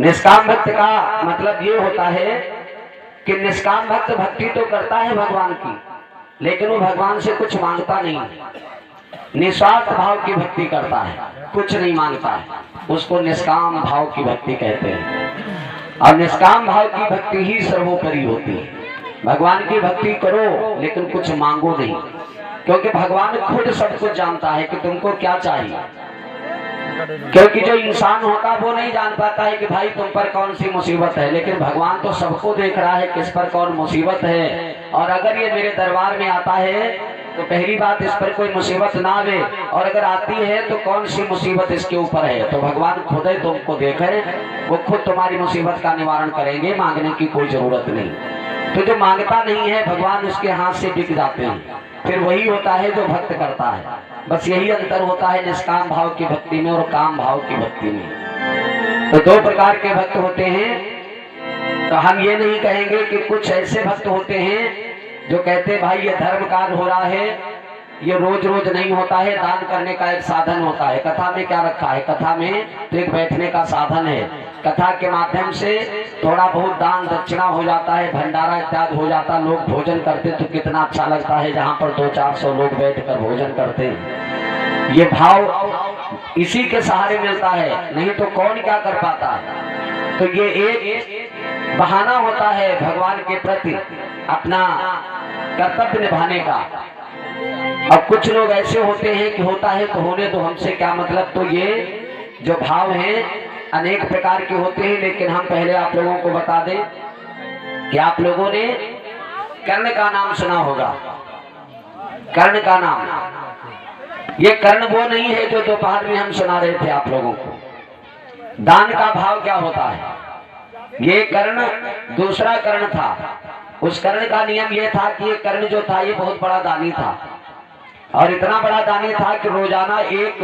निष्काम भक्त का मतलब ये होता है कि निष्काम भक्त भक्ति तो करता है भगवान की, लेकिन वो भगवान से कुछ मांगता नहीं, निस्वार्थ भाव की भक्ति करता है, कुछ नहीं मांगता है, उसको निष्काम भाव की भक्ति कहते हैं। और निष्काम भाव की भक्ति ही सर्वोपरि होती है। भगवान की भक्ति करो लेकिन कुछ मांगो नहीं, क्योंकि भगवान खुद सब कुछ जानता है कि तुमको क्या चाहिए। क्योंकि जो इंसान होता वो नहीं जान पाता है कि भाई तुम पर कौन सी मुसीबत है, लेकिन भगवान तो सबको देख रहा है किस पर कौन मुसीबत है। और अगर ये मेरे दरबार में आता है तो पहली बात इस पर कोई मुसीबत ना आवे, और अगर आती है तो कौन सी मुसीबत इसके ऊपर है। तो भगवान खुद ही तुमको देखे, वो खुद तुम्हारी मुसीबत का निवारण करेंगे, मांगने की कोई जरूरत नहीं। तो जो मांगता नहीं है भगवान उसके हाथ से बिक जाते हैं, फिर वही होता है जो भक्त करता है। बस यही अंतर होता है निष्काम भाव की भक्ति में और काम भाव की भक्ति में। तो दो प्रकार के भक्त होते हैं। तो हम ये नहीं कहेंगे कि कुछ ऐसे भक्त होते हैं जो कहते भाई ये धर्म कार्य हो रहा है, ये रोज रोज नहीं होता है, दान करने का एक साधन होता है। कथा में क्या रखा है? कथा में तो एक बैठने का साधन है, कथा के माध्यम से थोड़ा बहुत दान दक्षिणा हो जाता है, भंडारा इत्यादि हो जाता, लोग भोजन करते तो कितना अच्छा लगता है, जहाँ पर 200-400 लोग बैठकर भोजन करते हैं। ये भाव इसी के सहारे मिलता है, नहीं तो कौन क्या कर पाता है। तो ये एक बहाना होता है भगवान के प्रति अपना कर्तव्य निभाने का। अब कुछ लोग ऐसे होते हैं कि होता है तो होने तो हमसे क्या मतलब। तो ये जो भाव हैं अनेक प्रकार के होते हैं, लेकिन हम पहले आप लोगों को बता दें कि आप लोगों ने कर्ण का नाम सुना होगा। कर्ण का नाम, ये कर्ण वो नहीं है जो दोपहर में हम सुना रहे थे आप लोगों को। दान का भाव क्या होता है, ये कर्ण दूसरा कर्ण था। उस कर्ण का नियम ये था कि ये कर्ण जो था ये बहुत बड़ा दानी था, और इतना बड़ा दानी था कि रोजाना एक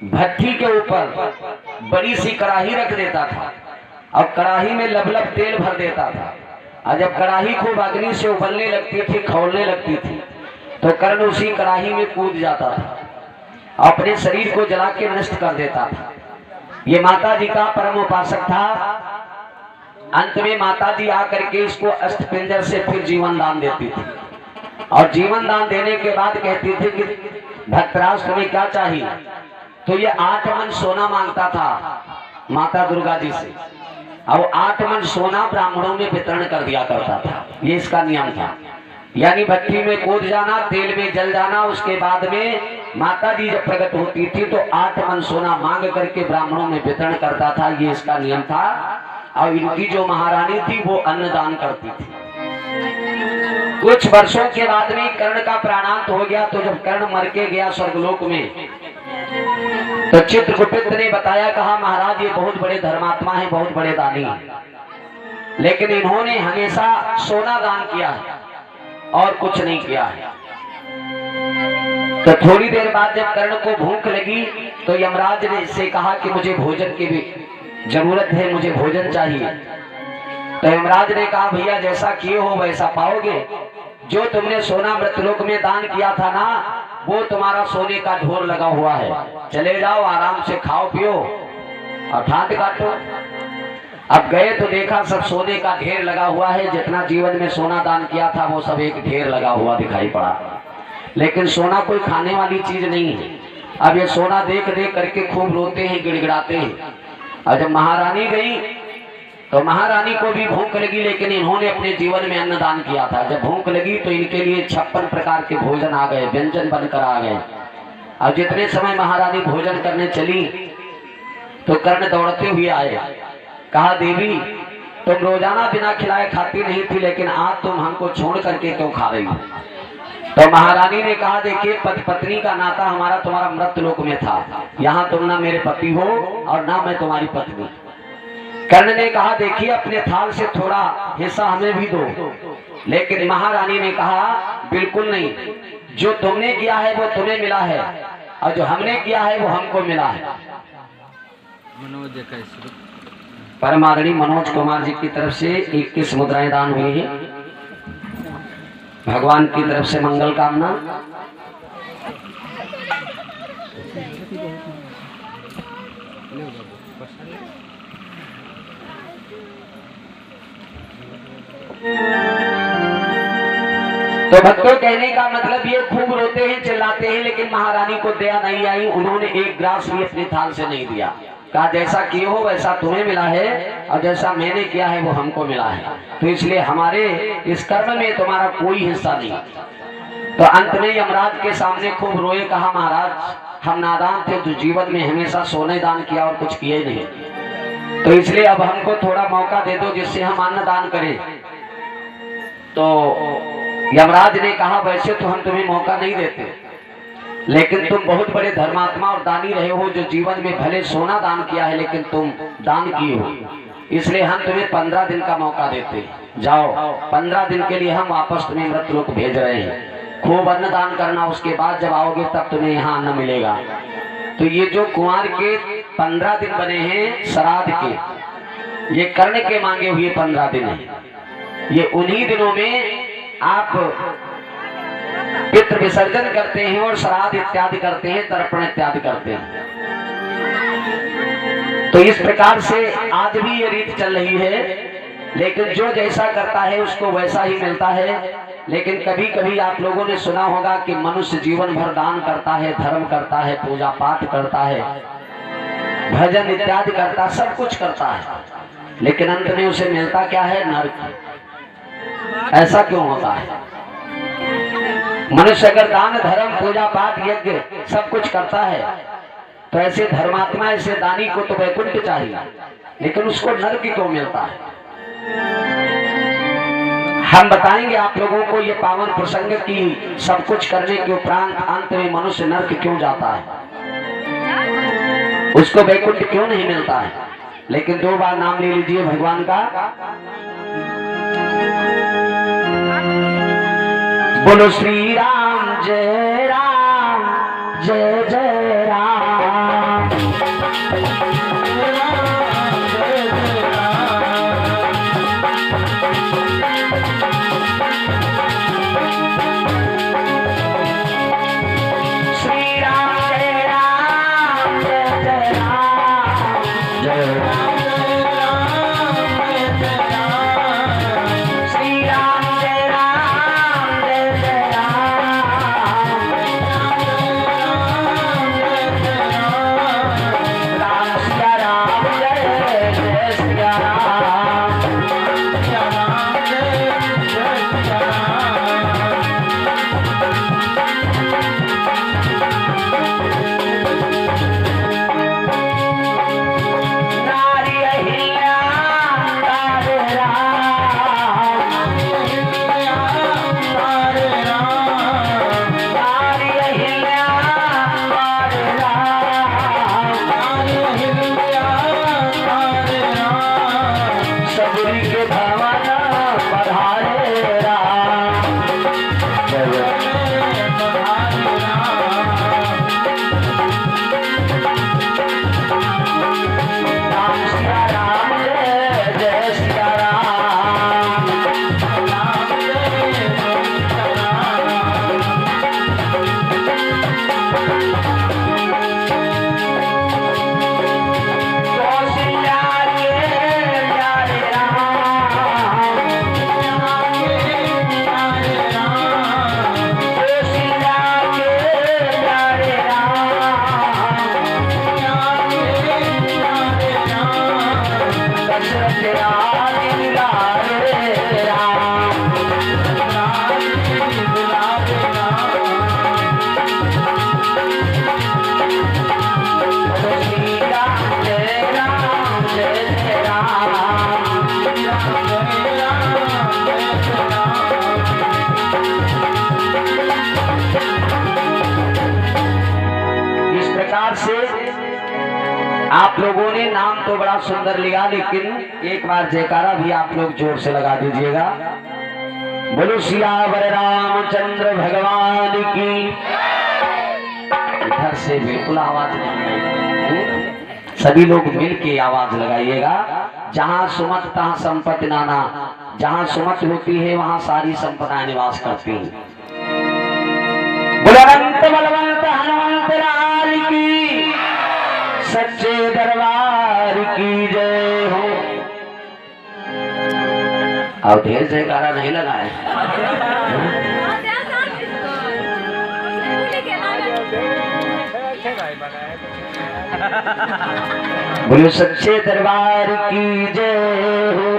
भट्टी के ऊपर बड़ी सी कड़ाही रख देता था, और कड़ाही में लबलब तेल भर देता था। और जब कड़ाही खूब अग्नि से उबलने लगती थी, खौलने लगती थी, तो कर्ण उसी कड़ाही में कूद जाता था, अपने शरीर को जला के नष्ट कर देता था। ये माता जी का परम उपासक था। अंत में माता जी आकर के इसको अष्टपिंजर से फिर जीवन दान देती थी, और जीवन दान देने के बाद कहती थी कि भक्तराज तुम्हें क्या चाहिए। तो ये 8 मन सोना मांगता था माता दुर्गा जी से, और 8 मन सोना ब्राह्मणों में वितरण कर दिया करता था। ये इसका नियम था। यानी भट्टी में कूद जाना, तेल में जल जाना, उसके बाद में माता जी जब प्रकट होती थी तो 8 मन सोना मांग करके ब्राह्मणों में वितरण करता था। ये इसका नियम था। और इनकी जो महारानी थी वो अन्नदान करती थी। कुछ वर्षों के बाद में कर्ण का प्राणांत हो गया। तो जब कर्ण मर के गया स्वर्गलोक में, तो चित्रगुप्त ने बताया, कहा महाराज ये बहुत बड़े धर्मात्मा हैं, बहुत बड़े दानी हैं, लेकिन इन्होंने हमेशा सोना दान किया है और कुछ नहीं किया है। तो थोड़ी देर बाद जब कर्ण को भूख लगी तो यमराज ने इससे कहा कि मुझे भोजन की भी जरूरत है, मुझे भोजन चाहिए। तो यमराज ने कहा भैया जैसा किए हो वैसा पाओगे। जो तुमने सोना मृतलोक में दान किया था ना, वो तुम्हारा सोने का ढोर लगा हुआ है, चले जाओ आराम से खाओ पियो और ठाट काटो। अब गए तो देखा सब सोने का ढेर लगा हुआ है, जितना जीवन में सोना दान किया था वो सब एक ढेर लगा हुआ दिखाई पड़ा। लेकिन सोना कोई खाने वाली चीज नहीं है। अब ये सोना देख देख करके खूब रोते हैं, गिड़गिड़ाते हैं। और जब महारानी गई तो महारानी को भी भूख लगी, लेकिन इन्होंने अपने जीवन में अन्नदान किया था। जब भूख लगी तो इनके लिए 56 प्रकार के भोजन आ गए, व्यंजन बनकर आ गए। और जितने समय महारानी भोजन करने चली तो कर्ण दौड़ते हुए आए, कहा देवी तुम रोजाना बिना खिलाए खाती नहीं थी, लेकिन आज तुम हमको छोड़ करके क्यों खा रही हो। तो महारानी ने कहा देखिए पति पत्नी का नाता हमारा तुम्हारा मृतलोक में था, यहाँ तुम ना मेरे पति हो और ना मैं तुम्हारी पत्नी। कर्ण ने कहा देखिए अपने थाल से थोड़ा हिस्सा हमें भी दो। लेकिन महारानी ने कहा बिल्कुल नहीं, जो तुमने किया है वो तुम्हें मिला है, और जो हमने किया है वो हमको मिला है। परम आदरणीय मनोज कुमार जी की तरफ से 21 मुद्राएं दान हुई है। भगवान की तरफ से मंगल कामना। तो भक्तों, कहने का मतलब ये खूब रोते हैं, चिल्लाते हैं, लेकिन महारानी को दया नहीं आई। उन्होंने एक ग्रास भी अपने थाल से नहीं दिया। कहा जैसा किए हो वैसा तुम्हें मिला है और जैसा मैंने किया है वो हमको मिला है, तो इसलिए हमारे इस कर्म में तुम्हारा कोई हिस्सा नहीं। तो अंत में यमराज के सामने खूब रोए, कहा महाराज हम नादान थे, तो जीवन में हमेशा सोने दान किया और कुछ किए नहीं, तो इसलिए अब हमको थोड़ा मौका दे दो जिससे हम अन्न दान करें। तो यमराज ने कहा वैसे तो हम तुम्हें मौका नहीं देते, लेकिन तुम बहुत बड़े धर्मात्मा और दानी रहे हो, जो जीवन में भले सोना दान किया है लेकिन तुम दान किए हो, इसलिए हम तुम्हें 15 दिन का मौका देते। जाओ 15 दिन के लिए हम वापस तुम्हें मृतलोक भेज रहे हैं, खूब अन्न दान करना, उसके बाद जब आओगे तब तुम्हें यहाँ अन्न मिलेगा। तो ये जो कुंवर के 15 दिन बने हैं श्राद्ध के, ये कर्ण के मांगे हुए 15 दिन है। ये उन्हीं दिनों में आप पितृ विसर्जन करते हैं और श्राद्ध इत्यादि करते हैं, तर्पण इत्यादि करते हैं। तो इस प्रकार से आज भी ये रीत चल रही है, लेकिन जो जैसा करता है उसको वैसा ही मिलता है। लेकिन कभी कभी आप लोगों ने सुना होगा कि मनुष्य जीवन भर दान करता है, धर्म करता है, पूजा पाठ करता है, भजन इत्यादि करता, सब कुछ करता है, लेकिन अंत में उसे मिलता क्या है? नरक। ऐसा क्यों होता है? मनुष्य अगर दान धर्म पूजा पाठ यज्ञ सब कुछ करता है, तो ऐसे धर्मात्मा ऐसे दानी को तो वैकुंठ चाहिए, लेकिन उसको नरक क्यों मिलता है? हम बताएंगे आप लोगों को ये पावन प्रसंग की सब कुछ करने के उपरांत अंत में मनुष्य नरक क्यों जाता है, उसको वैकुंठ क्यों नहीं मिलता है। लेकिन 2 बार नाम ले लीजिए भगवान का। बोलो श्री राम जय राम, जय जय राम। श्री राम जय राम, जय जय राम, जय राम। आप लोगों ने नाम तो बड़ा सुंदर लिया, लेकिन एक बार जयकारा भी आप लोग जोर से लगा दीजिएगा। बोलो सियावर रामचंद्र भगवान की। इधर से बिल्कुल आवाज नहीं, सभी लोग मिल के आवाज लगाइएगा। जहाँ सुमत तहाँ संपत्ति नाना, जहाँ सुमत होती है वहाँ सारी संपदा निवास करती है। बोलो अनंत बलवंत हनुमंत लाल की, सच्चे दरबार की जय हो। और ढेर जयकारा नहीं लगाए। बोलो सच्चे दरबार की जय हो।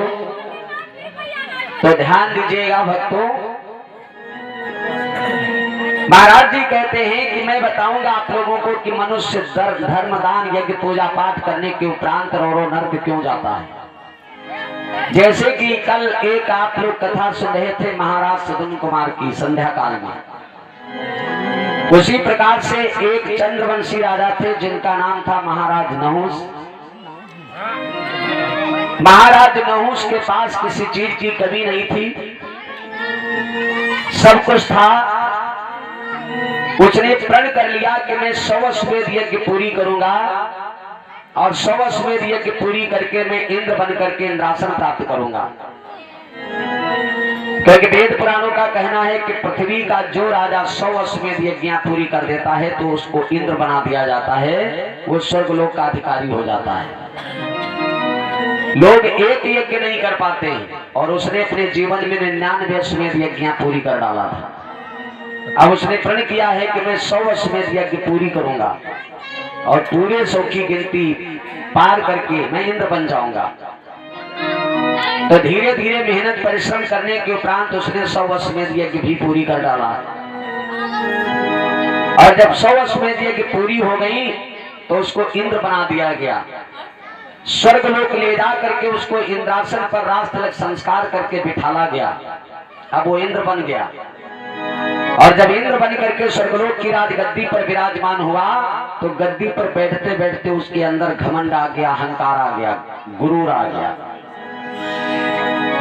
तो ध्यान दीजिएगा भक्तों, महाराज जी कहते हैं कि मैं बताऊंगा आप लोगों को कि मनुष्य धर्म दान यज्ञ पूजा पाठ करने के उपरांत रो नर्क क्यों जाता है। जैसे कि कल एक आप लोग कथा सुन रहे थे महाराज सदन कुमार की संध्या काल में, उसी प्रकार से एक चंद्रवंशी राजा थे जिनका नाम था महाराज नहुस। महाराज नहुस के पास किसी चीज की कमी नहीं थी, सब कुछ था। उसने प्रण कर लिया कि मैं 100 अश्वमेध यज्ञ पूरी करूंगा और 100 अश्वमेध यज्ञ पूरी करके मैं इंद्र बन करके इंद्रासन प्राप्त करूंगा। क्योंकि वेद पुराणों का कहना है कि पृथ्वी का जो राजा 100 अश्वमेध यज्ञ पूरी कर देता है तो उसको इंद्र बना दिया जाता है, वो स्वर्गलोक का अधिकारी हो जाता है। लोग एक यज्ञ नहीं कर पाते और उसने अपने जीवन में 99 अश्वमेध यज्ञ पूरी कर डाला था। अब उसने प्रण किया है कि मैं 100 अश्वमेध यज्ञ पूरी करूंगा और पूरे 100 की गिनती पार करके मैं इंद्र बन जाऊंगा। तो धीरे धीरे मेहनत परिश्रम करने के उपरांत उसने 100 अश्वमेध यज्ञ भी पूरी कर डाला। और जब 100 अश्वमेध यज्ञ पूरी हो गई तो उसको इंद्र बना दिया गया। स्वर्गलोक ले जा करके उसको इंद्रासन पर राज तिलक संस्कार करके बिठाला गया। अब वो इंद्र बन गया और जब इंद्र बन करके स्वर्गलोक की राजगद्दी पर विराजमान हुआ तो गद्दी पर बैठते बैठते उसके अंदर घमंड आ गया, अहंकार आ गया, गुरूर आ गया।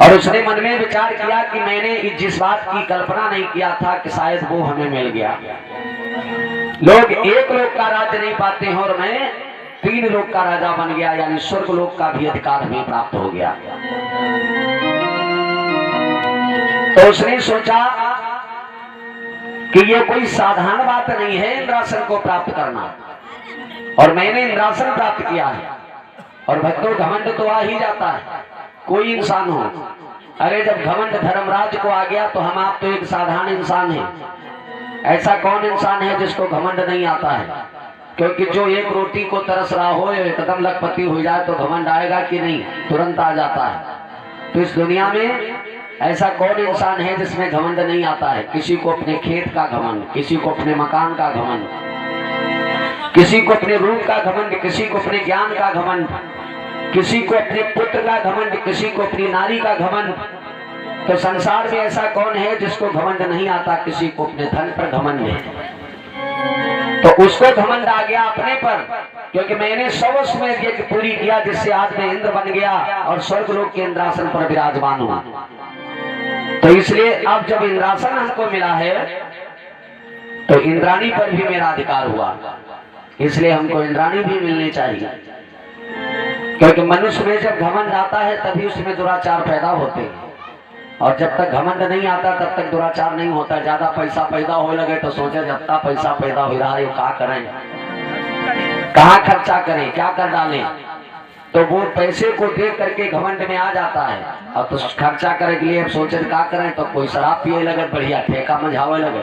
और उसने मन में विचार किया कि मैंने जिस बात की कल्पना नहीं किया था कि शायद वो हमें मिल गया। लोग एक लोक का राज्य नहीं पाते हैं और मैं 3 लोक का राजा बन गया, यानी स्वर्गलोक का भी अधिकार हमें प्राप्त हो गया। तो उसने सोचा कि ये कोई साधारण बात नहीं है इंद्रासन को प्राप्त करना, और मैंने इंद्रासन प्राप्त किया है। और भक्तों, घमंड तो आ ही जाता है, कोई इंसान हो। अरे जब घमंड धर्मराज को आ गया तो हम आप तो एक साधारण इंसान हैं। ऐसा कौन इंसान है जिसको घमंड नहीं आता है? क्योंकि जो एक रोटी को तरस रहा हो, एकदम लखपति हो जाए तो घमंड आएगा कि नहीं? तुरंत आ जाता है। तो इस दुनिया में ऐसा कौन इंसान है जिसमें घमंड नहीं आता है? किसी को अपने खेत का घमंड, किसी को अपने मकान का घमंड, किसी को अपने रूप का घमंड, किसी को अपने ज्ञान का घमंड, किसी को अपने पुत्र का घमंड, किसी को अपनी नारी का घमंड। तो संसार में ऐसा कौन है जिसको घमंड नहीं आता? किसी को अपने धन पर घमंड है। तो उसको घमंड आ गया अपने पर, क्योंकि मैंने 100 अश्वमेध यज्ञ पूरी किया जिससे आज मैं इंद्र बन गया और स्वर्गलोक के इंद्रासन पर विराजमान हुआ। तो इसलिए अब जब इंद्रासन हमको मिला है तो इंद्राणी पर भी मेरा अधिकार हुआ, इसलिए हमको इंद्राणी भी मिलनी चाहिए। क्योंकि मनुष्य में जब घमंड आता है तभी उसमें दुराचार पैदा होते हैं, और जब तक घमंड नहीं आता तब तक दुराचार नहीं होता। ज्यादा पैसा पैदा हो लगे तो सोचे जितना पैसा पैदा हो रहा है क्या करें, कहाँ खर्चा करें, क्या कर डालें। तो वो पैसे को देख करके घमंड में आ जाता है। अब तो खर्चा करने के लिए सोचे क्या करें, तो कोई शराब पिए लगे, बढ़िया ठेका मझावे लगे,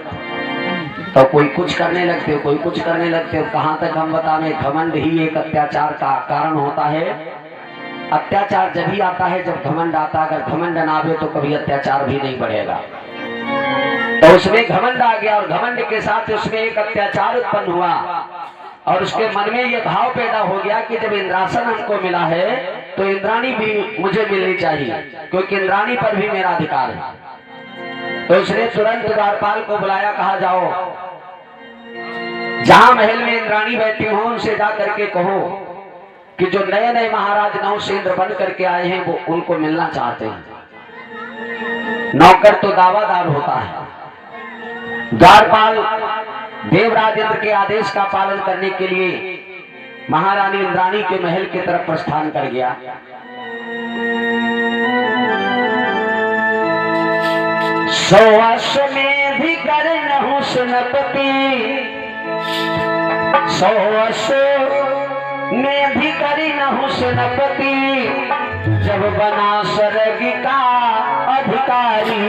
तो कोई कुछ करने लगते, कोई कुछ करने लगते। कहाँ तक हम बताएं, घमंड ही एक अत्याचार का कारण होता है। अत्याचार जब ही आता है जब घमंड आता। अगर घमंड ना आवे तो कभी अत्याचार भी नहीं बढ़ेगा। तो उसमें घमंड आ गया और घमंड के साथ उसमें एक अत्याचार उत्पन्न हुआ और उसके मन में यह भाव पैदा हो गया कि जब इंद्रासन हमको मिला है तो इंद्राणी भी मुझे मिलनी चाहिए, क्योंकि इंद्राणी पर भी मेरा अधिकार है। तो उसने तुरंत द्वारपाल को बुलाया, कहा जाओ जहां महल में इंद्राणी बैठी हो उनसे जा करके कहो कि जो नए नए महाराज नहुस इंद्र बन करके आए हैं वो उनको मिलना चाहते हैं। नौकर तो दावादार होता है। द्वारपाल देवराज इंद्र के आदेश का पालन करने के लिए महारानी इंद्राणी के महल की तरफ प्रस्थान कर गया। अश्वमेध कर नहुस नपति, 100 अश्वमेध कर नहुस नपति, जब बना स्वर्ग का अधिकारी।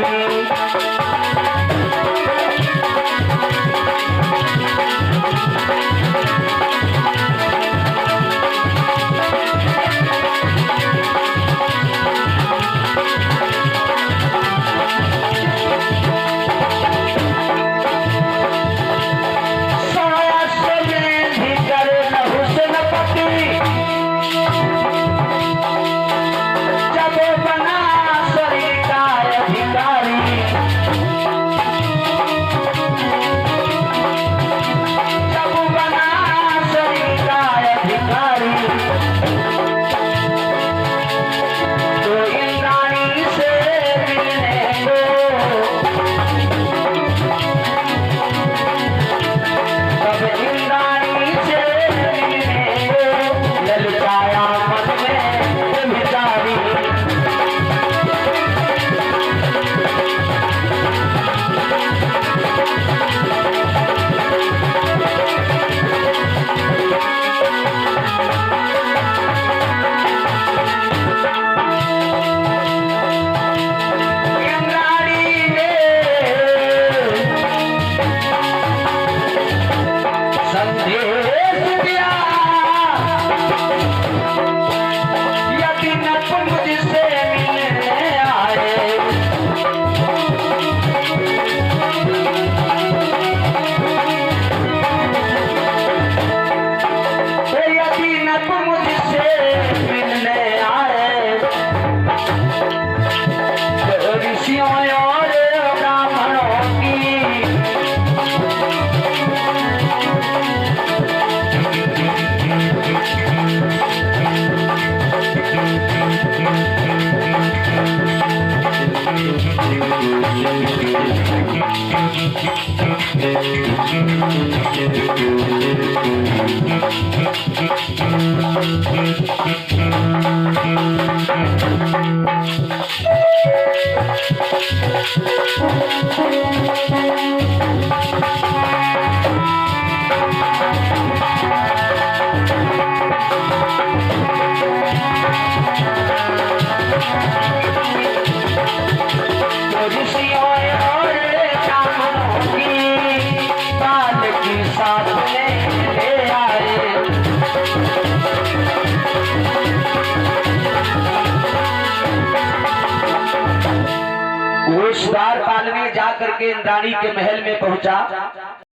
वो द्वारपाल में जा करके इंद्राणी के महल में पहुंचा।